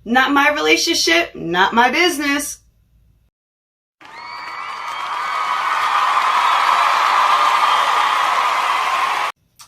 Not my relationship, not my business.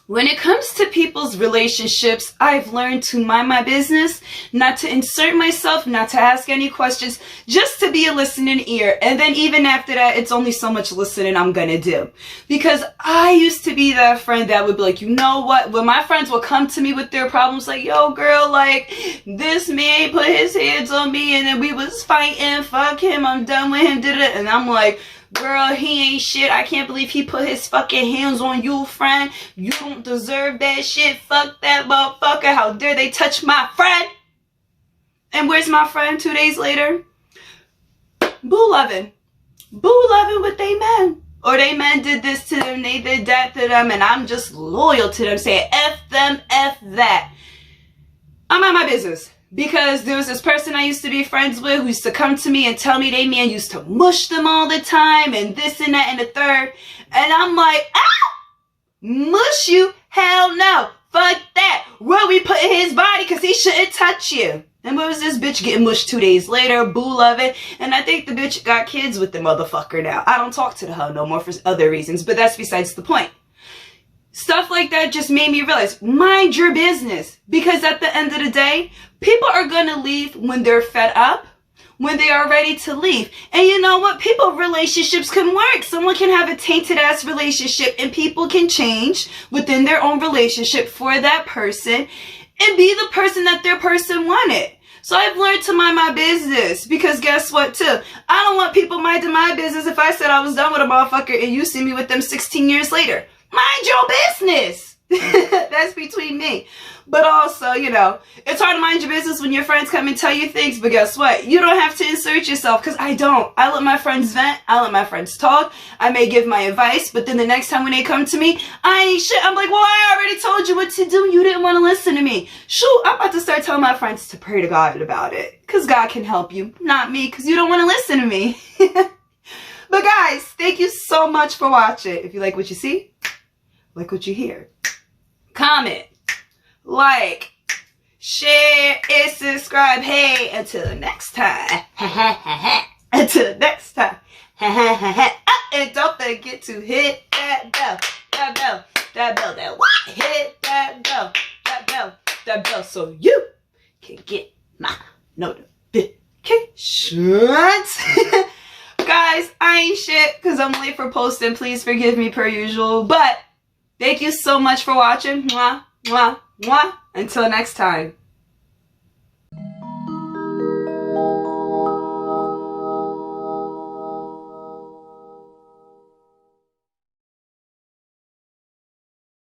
When it comes to people's relationships, I've learned to mind my business, not to insert myself, not to ask any questions, just to be a listening ear. And then even after that, it's only so much listening I'm gonna do. Because I used to be that friend that would be like, you know what? When my friends would come to me with their problems, like, yo, girl, like, this man put his hands on me and then we was fighting, fuck him, I'm done with him, did it. And I'm like, girl, he ain't shit. I can't believe he put his fucking hands on you, friend. You don't deserve that shit. Fuck that motherfucker. How dare they touch my friend? And where's my friend 2 days later? Boo loving. Boo loving with they men. Or they men did this to them, they did that to them, and I'm just loyal to them, saying F them, F that. I'm on my business. Because there was this person I used to be friends with who used to come to me and tell me they man used to mush them all the time and this and that and the third. And I'm like, ah! Mush you? Hell no. Fuck that. Where we put in his body because he shouldn't touch you. And what was this bitch getting mushed 2 days later? Boo loving. And I think the bitch got kids with the motherfucker now. I don't talk to the hoe no more for other reasons, but that's besides the point. Stuff like that just made me realize, mind your business. Because at the end of the day, people are going to leave when they're fed up, when they are ready to leave. And you know what? Relationships can work. Someone can have a tainted ass relationship and people can change within their own relationship for that person and be the person that their person wanted. So I've learned to mind my business because guess what too? I don't want people minding my business if I said I was done with a motherfucker and you see me with them 16 years later. Mind your business. That's between me. But also, you know, it's hard to mind your business when your friends come and tell you things. But guess what? You don't have to insert yourself because I don't. I let my friends vent. I let my friends talk. I may give my advice. But then the next time when they come to me, I ain't shit. I'm like, well, I already told you what to do. You didn't want to listen to me. Shoot, I'm about to start telling my friends to pray to God about it. Because God can help you. Not me because you don't want to listen to me. But guys, thank you so much for watching. If you like what you see, like what you hear, comment, like, share, and subscribe. Hey, until next time. Until next time. And don't forget to hit that bell. That what? Hit that bell. That bell so you can get my notifications. Guys, I ain't shit because I'm late for posting. Please forgive me per usual. But thank you so much for watching. Mwah, mwah, mwah. Until next time.